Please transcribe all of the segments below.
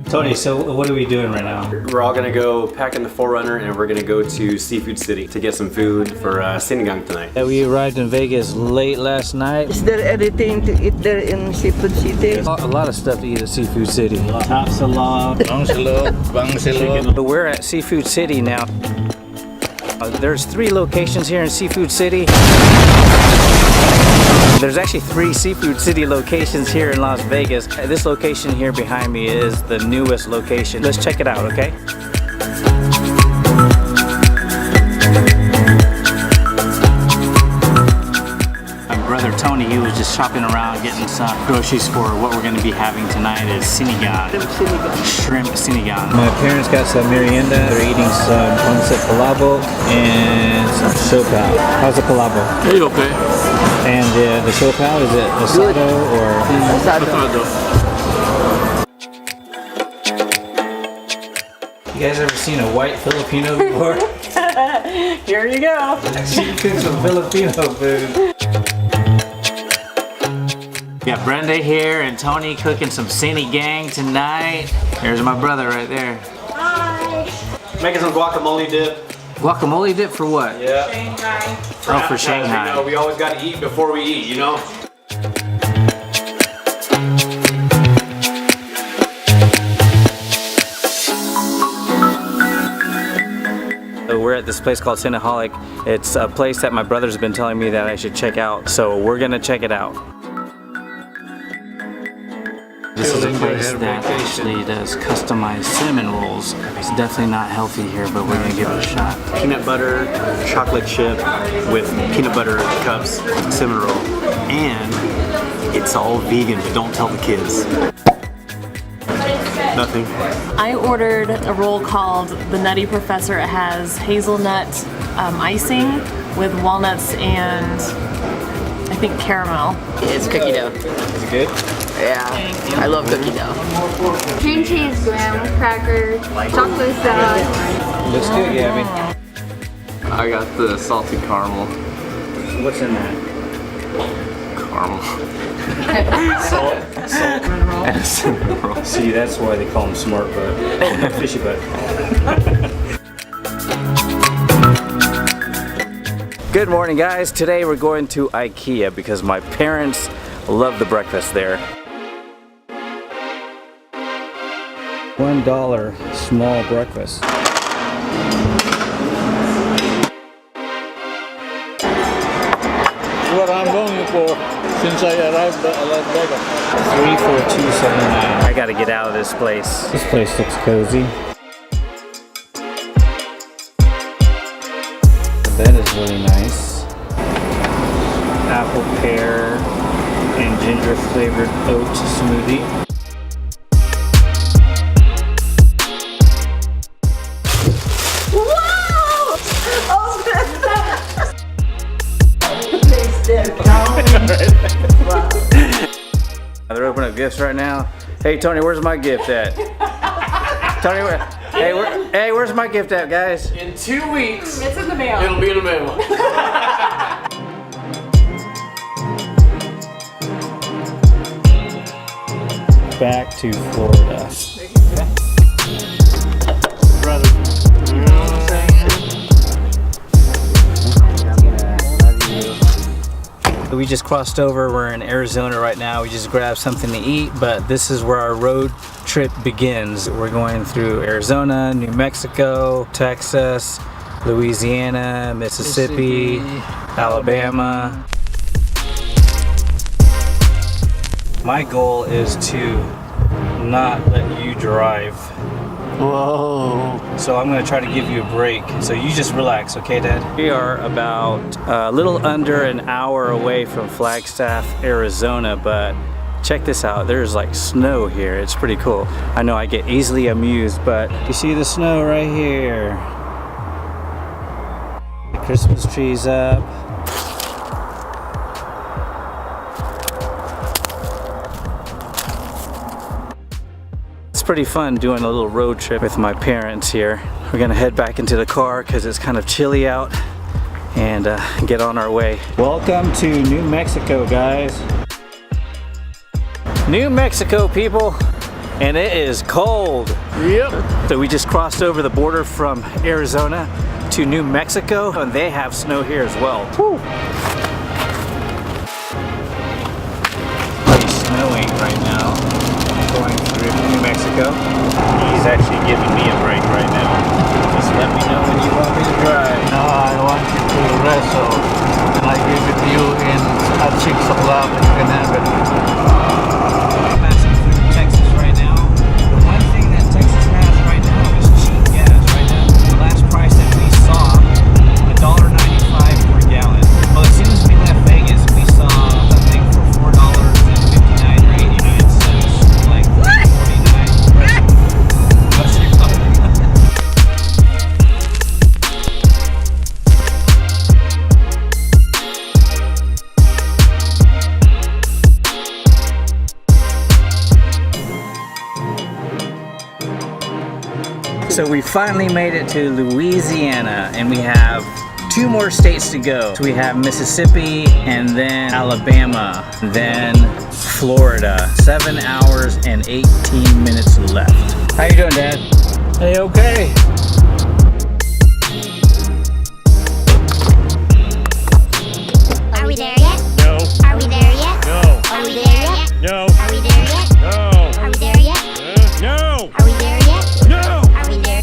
Tony, so what are we doing right now? We're all gonna go pack in the 4Runner and we're gonna go to Seafood City to get some food for sinigang tonight. We arrived in Vegas late last night. Is there anything to eat there in Seafood City? A lot of stuff to eat at Seafood City. Bangsilog. We're at Seafood City now. There's 3 locations here in Seafood City. There's actually 3 Seafood City locations here in Las Vegas. This location here behind me is the newest location. Let's check it out, okay? My brother Tony, he was just shopping around getting some groceries for what we're going to be having tonight is sinigang. Shrimp sinigang. My parents got some merienda. They're eating some pancit palabok and some siopao. How's the palabok? Hey, okay. And the siopao, is it asado or? Asado. You guys ever seen a white Filipino before? Here you go. She cooks some Filipino food. We got Brenda here and Tony cooking some sinigang tonight. There's my brother right there. Hi. Making some guacamole dip. Guacamole dip for what? Yeah. Shanghai. Oh, for Shanghai. You know, we always gotta eat before we eat, you know? So we're at this place called Cinnaholic. It's a place that my brother's been telling me that I should check out. So we're gonna check it out. This is a place that actually does customized cinnamon rolls. It's definitely not healthy here, but we're gonna give it a shot. Peanut butter, chocolate chip with peanut butter cups, cinnamon roll. And it's all vegan, but don't tell the kids. Nothing. I ordered a roll called the Nutty Professor. It has hazelnut icing with walnuts and I think caramel. It's cookie dough. Is it good? Yeah, I love cookie dough. Cream cheese, graham cracker, chocolate salad. Looks good, Gabby. I got the salted caramel. What's in that? Caramel. Salt. See, that's why they call them smart butt. Fishy butt. Good morning, guys. Today we're going to IKEA because my parents love the breakfast there. $1 small breakfast. What I'm going for since I arrived at Las Vegas. 3 for $2.79. I gotta get out of this place. This place looks cozy. The bed is really nice. Apple pear and ginger flavored oat smoothie. Wow! Oh, They're opening up gifts right now. Hey Tony, where's my gift at? Tony, where's my gift at, guys? In 2 weeks, It's in the mail. it'll be in the mail. Back to Florida. Brother. You know what I'm saying? We just crossed over. We're in Arizona right now. We just grabbed something to eat, but this is where our road trip begins. We're going through Arizona, New Mexico, Texas, Louisiana, Mississippi, Alabama. My goal is to not let you drive. Whoa. So I'm gonna try to give you a break. So you just relax, okay, Dad? We are about a little under an hour away from Flagstaff, Arizona, but check this out. There's like snow here. It's pretty cool. I know I get easily amused, but you see the snow right here. Christmas trees up. It's pretty fun doing a little road trip with my parents here. We're gonna head back into the car because it's kind of chilly out and get on our way. Welcome to New Mexico, guys. New Mexico, people, and it is cold. Yep. So we just crossed over the border from Arizona to New Mexico, and they have snow here as well. Woo. It's snowing right now, going through New Mexico. He's actually giving me a break right now. Just let me know when you want me to drive. No, I want you to wrestle. And I give it to you at 6 o'clock. You can have it. Passing through Texas right now. The one thing that Texas has right now is cheap gas. Right now, the last price that we saw, $1.95 per gallon. Well, as soon as we left Vegas, we saw something for $4.59 or 89 cents. Like 49. What's your So we finally made it to Louisiana, and we have 2 more states to go. So we have Mississippi, and then Alabama, then Florida. 7 hours and 18 minutes left. How you doing, Dad? Hey, okay. Are we there yet? No. Are we there yet? No. Are we there yet? No. Are we there yet? No. Are we there yet? No. Are we there yet? No. Are we there?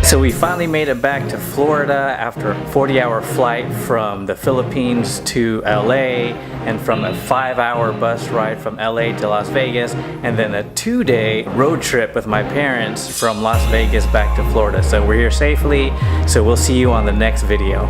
So we finally made it back to Florida after a 40-hour flight from the Philippines to LA, and from a 5-hour bus ride from LA to Las Vegas, and then a 2-day road trip with my parents from Las Vegas back to Florida. So we're here safely, so we'll see you on the next video.